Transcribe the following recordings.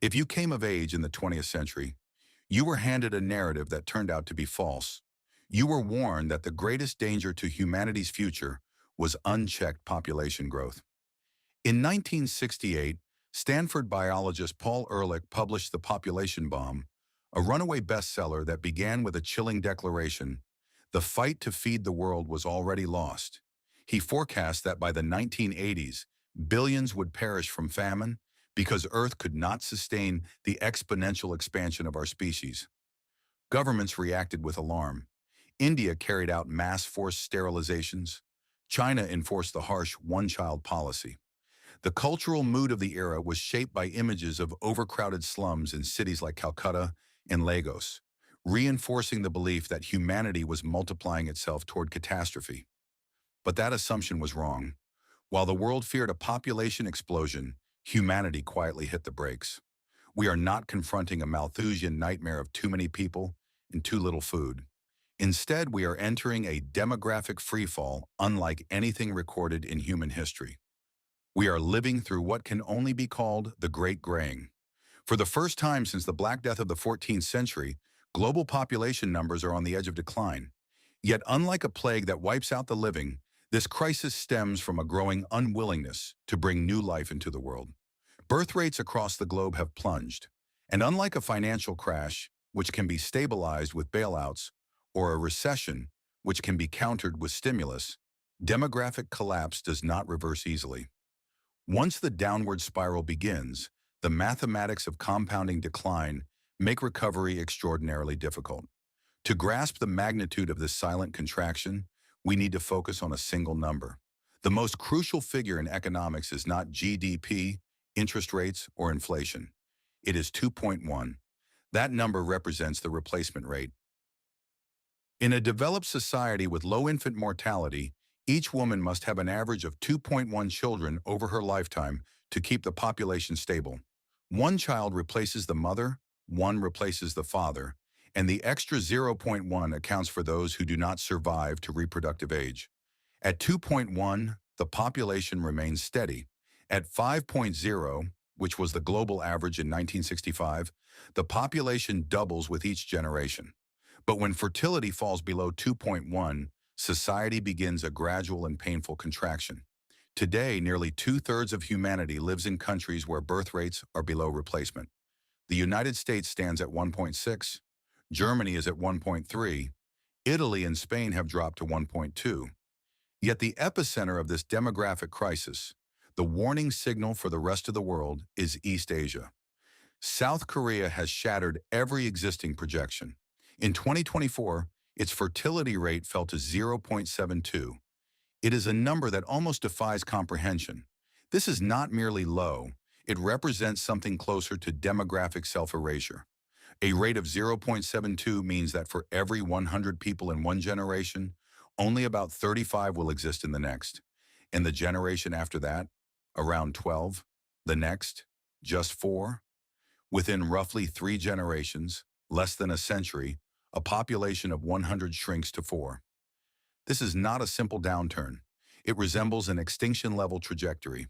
If you came of age in the 20th century, you were handed a narrative that turned out to be false. You were warned that the greatest danger to humanity's future was unchecked population growth. In 1968, Stanford biologist Paul Ehrlich published The Population Bomb, a runaway bestseller that began with a chilling declaration: the fight to feed the world was already lost. He forecast that by the 1980s, billions would perish from famine because Earth could not sustain the exponential expansion of our species. Governments reacted with alarm. India carried out mass forced sterilizations. China enforced the harsh one-child policy. The cultural mood of the era was shaped by images of overcrowded slums in cities like Calcutta and Lagos, reinforcing the belief that humanity was multiplying itself toward catastrophe. But that assumption was wrong. While the world feared a population explosion, humanity quietly hit the brakes. We are not confronting a Malthusian nightmare of too many people and too little food. Instead, we are entering a demographic freefall unlike anything recorded in human history. We are living through what can only be called the Great Graying. For the first time since the Black Death of the 14th century, global population numbers are on the edge of decline. Yet, unlike a plague that wipes out the living, this crisis stems from a growing unwillingness to bring new life into the world. Birth rates across the globe have plunged, and unlike a financial crash, which can be stabilized with bailouts, or a recession, which can be countered with stimulus, demographic collapse does not reverse easily. Once the downward spiral begins, the mathematics of compounding decline make recovery extraordinarily difficult. To grasp the magnitude of this silent contraction, we need to focus on a single number. The most crucial figure in economics is not GDP, interest rates, or inflation. It is 2.1. That number represents the replacement rate. In a developed society with low infant mortality, each woman must have an average of 2.1 children over her lifetime to keep the population stable. One child replaces the mother, one replaces the father, and the extra zero point 0.1 accounts for those who do not survive to reproductive age. At 2.1, the population remains steady. At 5.0, which was the global average in 1965, the population doubles with each generation. But when fertility falls below 2.1, society begins a gradual and painful contraction. Today, nearly two-thirds of humanity lives in countries where birth rates are below replacement. The United States stands at 1.6, Germany is at 1.3, Italy and Spain have dropped to 1.2. Yet the epicenter of this demographic crisis, the warning signal for the rest of the world, is East Asia. South Korea has shattered every existing projection. In 2024, its fertility rate fell to 0.72. It is a number that almost defies comprehension. This is not merely low, it represents something closer to demographic self-erasure. A rate of 0.72 means that for every 100 people in one generation, only about 35 will exist in the next. In the generation after that, around 12. The next, just 4. Within roughly 3 generations, less than a century, a population of 100 shrinks to 4. This is not a simple downturn. It resembles an extinction-level trajectory.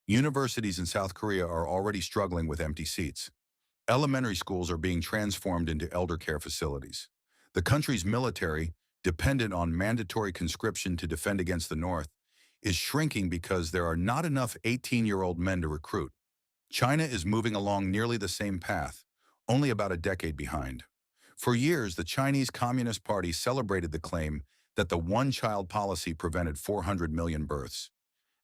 Universities in South Korea are already struggling with empty seats. Elementary schools are being transformed into elder care facilities. The country's military, dependent on mandatory conscription to defend against the North, is shrinking because there are not enough 18-year-old men to recruit. China is moving along nearly the same path, only about a decade behind. For years, the Chinese Communist Party celebrated the claim that the one-child policy prevented 400 million births.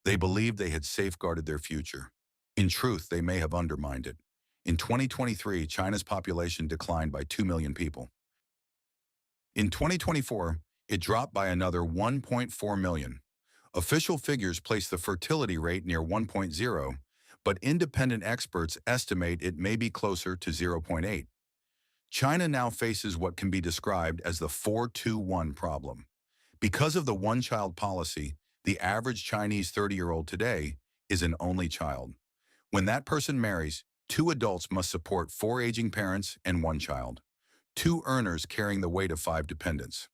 They believed they had safeguarded their future. In truth, they may have undermined it. In 2023, China's population declined by 2 million people. In 2024, it dropped by another 1.4 million. Official figures place the fertility rate near 1.0, but independent experts estimate it may be closer to 0.8. China now faces what can be described as the 4-2-1 problem. Because of the one-child policy, the average Chinese 30-year-old today is an only child. When that person marries, 2 adults must support 4 aging parents and 1 child, 2 earners carrying the weight of 5 dependents.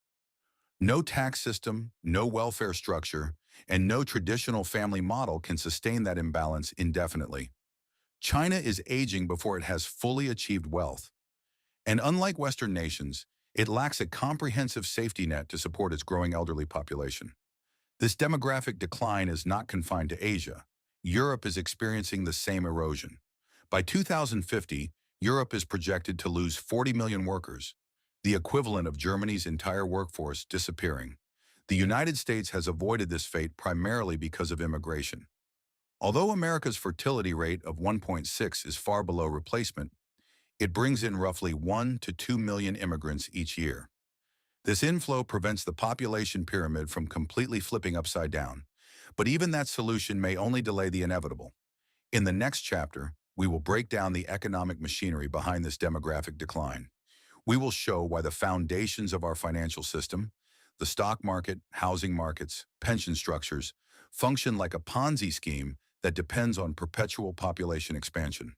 No tax system, no welfare structure, and no traditional family model can sustain that imbalance indefinitely. China is aging before it has fully achieved wealth. And unlike Western nations, it lacks a comprehensive safety net to support its growing elderly population. This demographic decline is not confined to Asia. Europe is experiencing the same erosion. By 2050, Europe is projected to lose 40 million workers, the equivalent of Germany's entire workforce disappearing. The United States has avoided this fate primarily because of immigration. Although America's fertility rate of 1.6 is far below replacement, it brings in roughly 1 to 2 million immigrants each year. This inflow prevents the population pyramid from completely flipping upside down, but even that solution may only delay the inevitable. In the next chapter, we will break down the economic machinery behind this demographic decline. We will show why the foundations of our financial system, the stock market, housing markets, pension structures, function like a Ponzi scheme that depends on perpetual population expansion.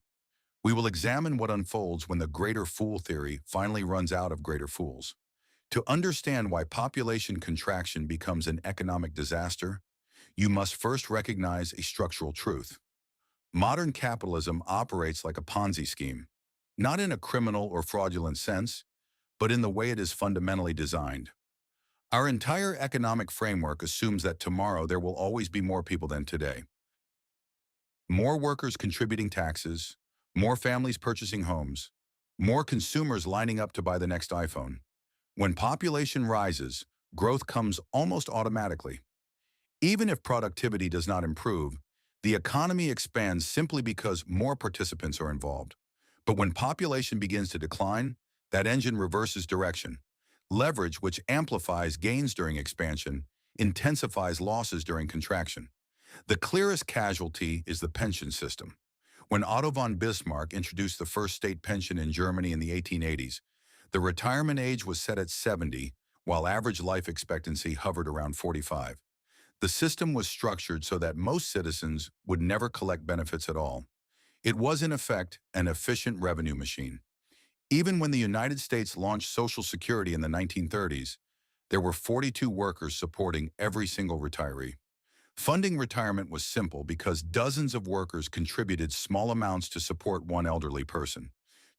We will examine what unfolds when the greater fool theory finally runs out of greater fools. To understand why population contraction becomes an economic disaster, you must first recognize a structural truth. Modern capitalism operates like a Ponzi scheme, not in a criminal or fraudulent sense, but in the way it is fundamentally designed. Our entire economic framework assumes that tomorrow there will always be more people than today. More workers contributing taxes, more families purchasing homes, more consumers lining up to buy the next iPhone. When population rises, growth comes almost automatically. Even if productivity does not improve, the economy expands simply because more participants are involved. But when population begins to decline, that engine reverses direction. Leverage, which amplifies gains during expansion, intensifies losses during contraction. The clearest casualty is the pension system. When Otto von Bismarck introduced the first state pension in Germany in the 1880s, the retirement age was set at 70, while average life expectancy hovered around 45. The system was structured so that most citizens would never collect benefits at all. It was, in effect, an efficient revenue machine. Even when the United States launched Social Security in the 1930s, there were 42 workers supporting every single retiree. Funding retirement was simple because dozens of workers contributed small amounts to support one elderly person.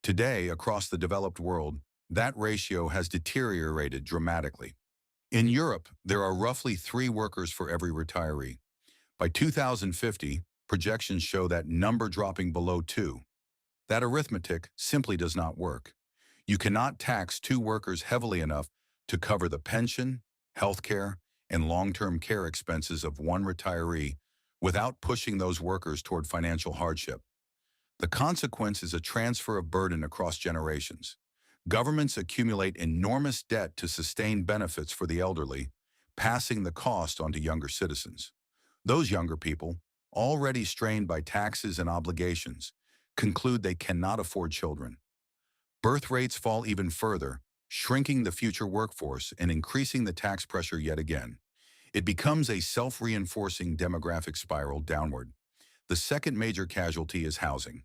Today, across the developed world, that ratio has deteriorated dramatically. In Europe, there are roughly 3 workers for every retiree. By 2050, projections show that number dropping below 2. That arithmetic simply does not work. You cannot tax 2 workers heavily enough to cover the pension, healthcare, and long-term care expenses of one retiree without pushing those workers toward financial hardship. The consequence is a transfer of burden across generations. Governments accumulate enormous debt to sustain benefits for the elderly, passing the cost on to younger citizens. Those younger people, already strained by taxes and obligations, conclude they cannot afford children. Birth rates fall even further, shrinking the future workforce and increasing the tax pressure yet again. It becomes a self-reinforcing demographic spiral downward. The second major casualty is housing.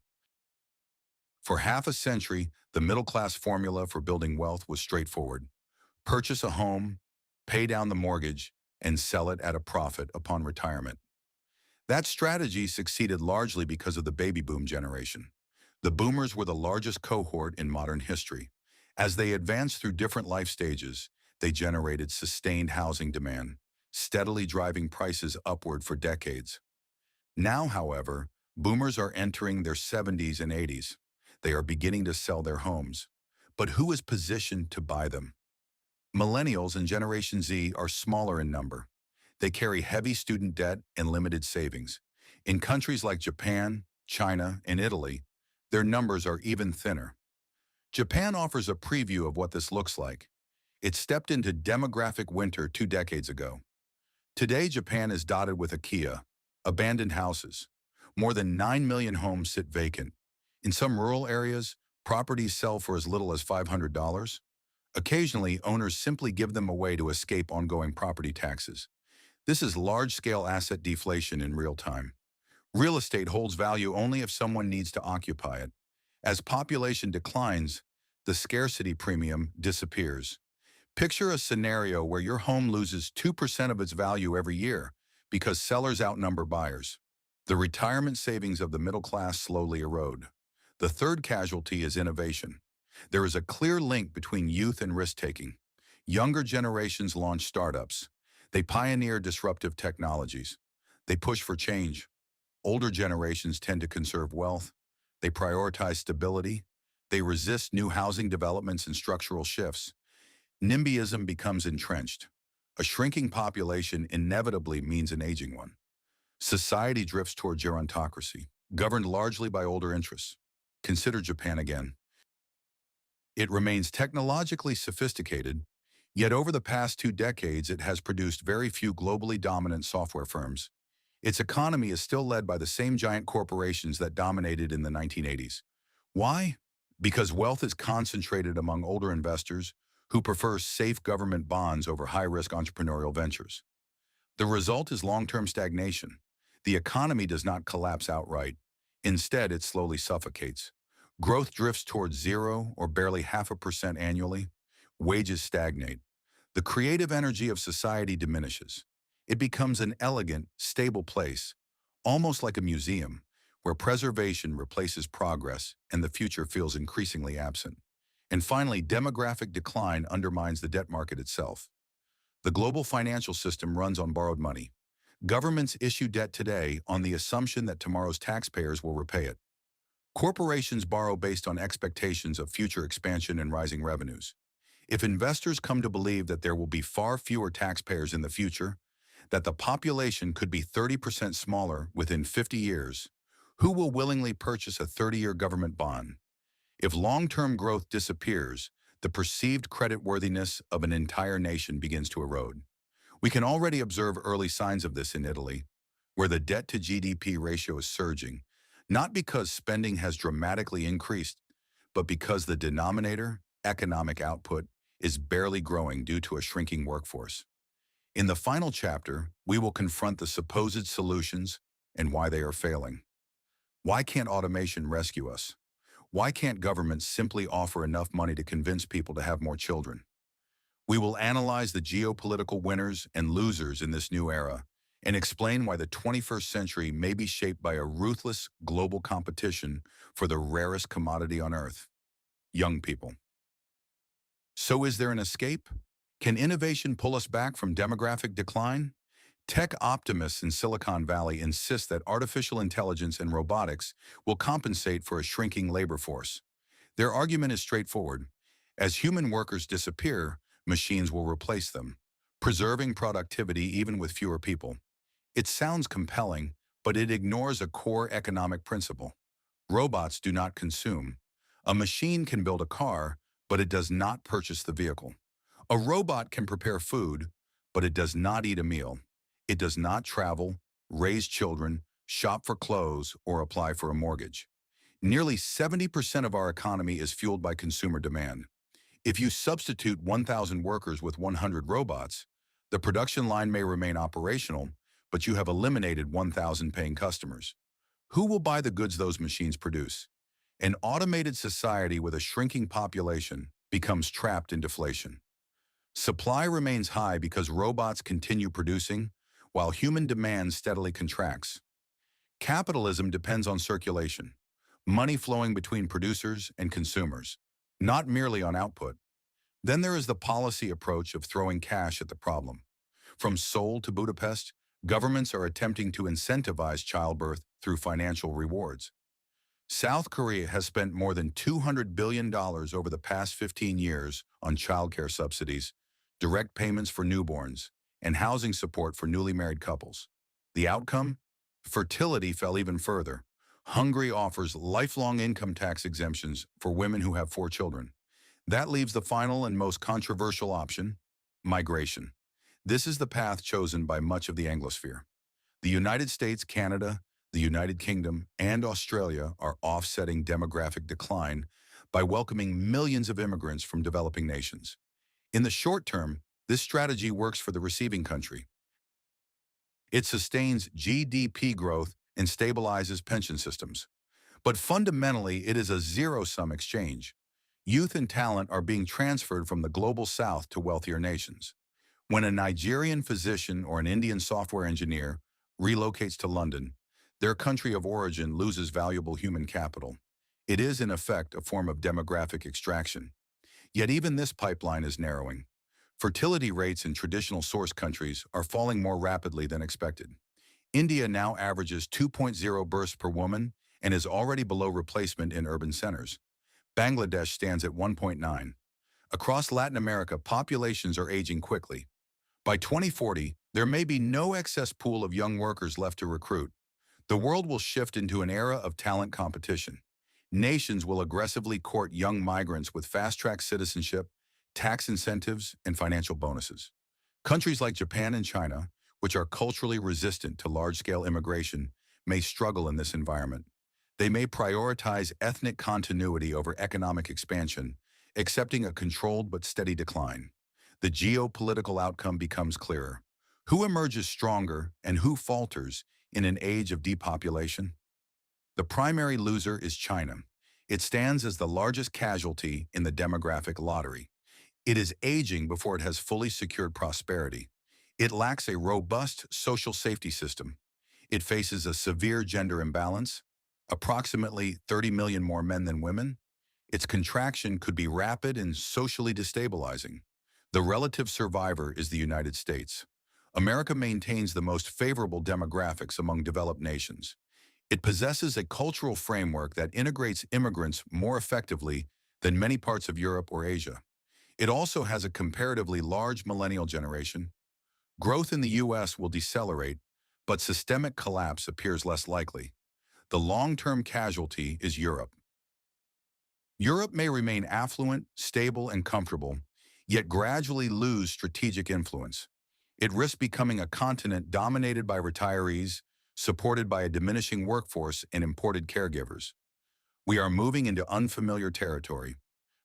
For half a century, the middle-class formula for building wealth was straightforward. Purchase a home, pay down the mortgage, and sell it at a profit upon retirement. That strategy succeeded largely because of the baby boom generation. The boomers were the largest cohort in modern history. As they advanced through different life stages, they generated sustained housing demand, steadily driving prices upward for decades. Now, however, boomers are entering their 70s and 80s. They are beginning to sell their homes. But who is positioned to buy them? Millennials and Generation Z are smaller in number. They carry heavy student debt and limited savings. In countries like Japan, China, and Italy, their numbers are even thinner. Japan offers a preview of what this looks like. It stepped into demographic winter 2 decades ago. Today, Japan is dotted with IKEA, abandoned houses. More than 9 million homes sit vacant. In some rural areas, properties sell for as little as $500. Occasionally, owners simply give them away to escape ongoing property taxes. This is large-scale asset deflation in real time. Real estate holds value only if someone needs to occupy it. As population declines, the scarcity premium disappears. Picture a scenario where your home loses 2% of its value every year because sellers outnumber buyers. The retirement savings of the middle class slowly erode. The third casualty is innovation. There is a clear link between youth and risk-taking. Younger generations launch startups. They pioneer disruptive technologies. They push for change. Older generations tend to conserve wealth. They prioritize stability. They resist new housing developments and structural shifts. NIMBYism becomes entrenched. A shrinking population inevitably means an aging one. Society drifts toward gerontocracy, governed largely by older interests. Consider Japan again. It remains technologically sophisticated, yet over the past 2 decades it has produced very few globally dominant software firms. Its economy is still led by the same giant corporations that dominated in the 1980s. Why? Because wealth is concentrated among older investors who prefer safe government bonds over high-risk entrepreneurial ventures. The result is long-term stagnation. The economy does not collapse outright. Instead, it slowly suffocates. Growth drifts towards 0 or barely 0.5% annually. Wages stagnate. The creative energy of society diminishes. It becomes an elegant, stable place, almost like a museum, where preservation replaces progress and the future feels increasingly absent. And finally, demographic decline undermines the debt market itself. The global financial system runs on borrowed money. Governments issue debt today on the assumption that tomorrow's taxpayers will repay it. Corporations borrow based on expectations of future expansion and rising revenues. If investors come to believe that there will be far fewer taxpayers in the future, that the population could be 30% smaller within 50 years, who will willingly purchase a 30-year government bond? If long-term growth disappears, the perceived creditworthiness of an entire nation begins to erode. We can already observe early signs of this in Italy, where the debt-to-GDP ratio is surging, not because spending has dramatically increased, but because the denominator, economic output, is barely growing due to a shrinking workforce. In the final chapter, we will confront the supposed solutions and why they are failing. Why can't automation rescue us? Why can't governments simply offer enough money to convince people to have more children? We will analyze the geopolitical winners and losers in this new era and explain why the 21st century may be shaped by a ruthless global competition for the rarest commodity on Earth: young people. So is there an escape? Can innovation pull us back from demographic decline? Tech optimists in Silicon Valley insist that artificial intelligence and robotics will compensate for a shrinking labor force. Their argument is straightforward. As human workers disappear, machines will replace them, preserving productivity even with fewer people. It sounds compelling, but it ignores a core economic principle. Robots do not consume. A machine can build a car, but it does not purchase the vehicle. A robot can prepare food, but it does not eat a meal. It does not travel, raise children, shop for clothes, or apply for a mortgage. Nearly 70% of our economy is fueled by consumer demand. If you substitute 1,000 workers with 100 robots, the production line may remain operational, but you have eliminated 1,000 paying customers. Who will buy the goods those machines produce? An automated society with a shrinking population becomes trapped in deflation. Supply remains high because robots continue producing, while human demand steadily contracts. Capitalism depends on circulation, money flowing between producers and consumers, not merely on output. Then there is the policy approach of throwing cash at the problem. From Seoul to Budapest, governments are attempting to incentivize childbirth through financial rewards. South Korea has spent more than $200 billion over the past 15 years on childcare subsidies, direct payments for newborns, and housing support for newly married couples. The outcome? Fertility fell even further. Hungary offers lifelong income tax exemptions for women who have 4 children. That leaves the final and most controversial option: migration. This is the path chosen by much of the Anglosphere. The United States, Canada, the United Kingdom, and Australia are offsetting demographic decline by welcoming millions of immigrants from developing nations. In the short term, this strategy works for the receiving country. It sustains GDP growth and stabilizes pension systems. But fundamentally, it is a zero-sum exchange. Youth and talent are being transferred from the global south to wealthier nations. When a Nigerian physician or an Indian software engineer relocates to London, Their country of origin loses valuable human capital. It is, in effect, a form of demographic extraction. Yet even this pipeline is narrowing. Fertility rates in traditional source countries are falling more rapidly than expected. India now averages 2.0 births per woman and is already below replacement in urban centers. Bangladesh stands at 1.9. Across Latin America, populations are aging quickly. By 2040, there may be no excess pool of young workers left to recruit. The world will shift into an era of talent competition. Nations will aggressively court young migrants with fast-track citizenship, tax incentives, and financial bonuses. Countries like Japan and China, which are culturally resistant to large-scale immigration, may struggle in this environment. They may prioritize ethnic continuity over economic expansion, accepting a controlled but steady decline. The geopolitical outcome becomes clearer. Who emerges stronger and who falters in an age of depopulation? The primary loser is China. It stands as the largest casualty in the demographic lottery. It is aging before it has fully secured prosperity. It lacks a robust social safety system. It faces a severe gender imbalance, approximately 30 million more men than women. Its contraction could be rapid and socially destabilizing. The relative survivor is the United States. America maintains the most favorable demographics among developed nations. It possesses a cultural framework that integrates immigrants more effectively than many parts of Europe or Asia. It also has a comparatively large millennial generation. Growth in the U.S. will decelerate, but systemic collapse appears less likely. The long-term casualty is Europe. Europe may remain affluent, stable, and comfortable, yet gradually lose strategic influence. It risks becoming a continent dominated by retirees, supported by a diminishing workforce and imported caregivers. We are moving into unfamiliar territory.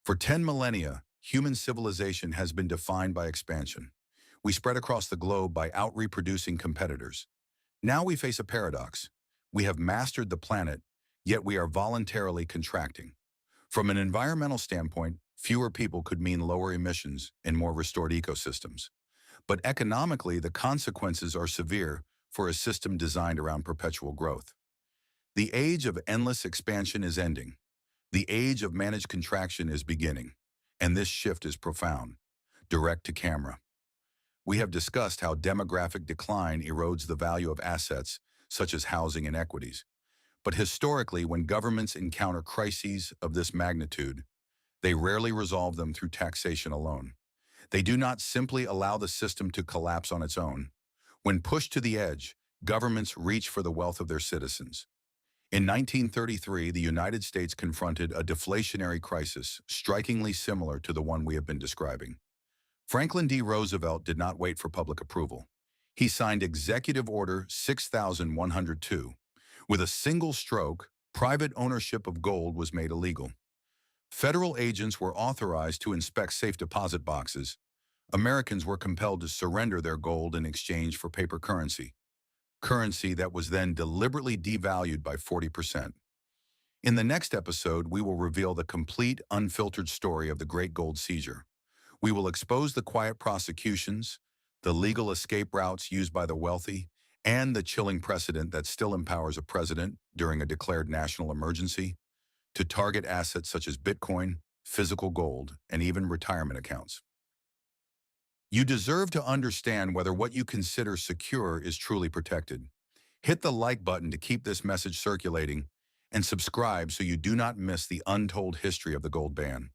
For 10 millennia, human civilization has been defined by expansion. We spread across the globe by out-reproducing competitors. Now we face a paradox. We have mastered the planet, yet we are voluntarily contracting. From an environmental standpoint, fewer people could mean lower emissions and more restored ecosystems. But economically, the consequences are severe for a system designed around perpetual growth. The age of endless expansion is ending. The age of managed contraction is beginning. And this shift is profound. Direct to camera. We have discussed how demographic decline erodes the value of assets, such as housing and equities. But historically, when governments encounter crises of this magnitude, they rarely resolve them through taxation alone. They do not simply allow the system to collapse on its own. When pushed to the edge, governments reach for the wealth of their citizens. In 1933, the United States confronted a deflationary crisis strikingly similar to the one we have been describing. Franklin D. Roosevelt did not wait for public approval. He signed Executive Order 6102. With a single stroke, private ownership of gold was made illegal. Federal agents were authorized to inspect safe deposit boxes. Americans were compelled to surrender their gold in exchange for paper currency that was then deliberately devalued by 40%. In the next episode, we will reveal the complete, unfiltered story of the Great Gold Seizure. We will expose the quiet prosecutions, the legal escape routes used by the wealthy, and the chilling precedent that still empowers a president during a declared national emergency to target assets such as Bitcoin, physical gold, and even retirement accounts. You deserve to understand whether what you consider secure is truly protected. Hit the like button to keep this message circulating and subscribe so you do not miss the untold history of the gold ban.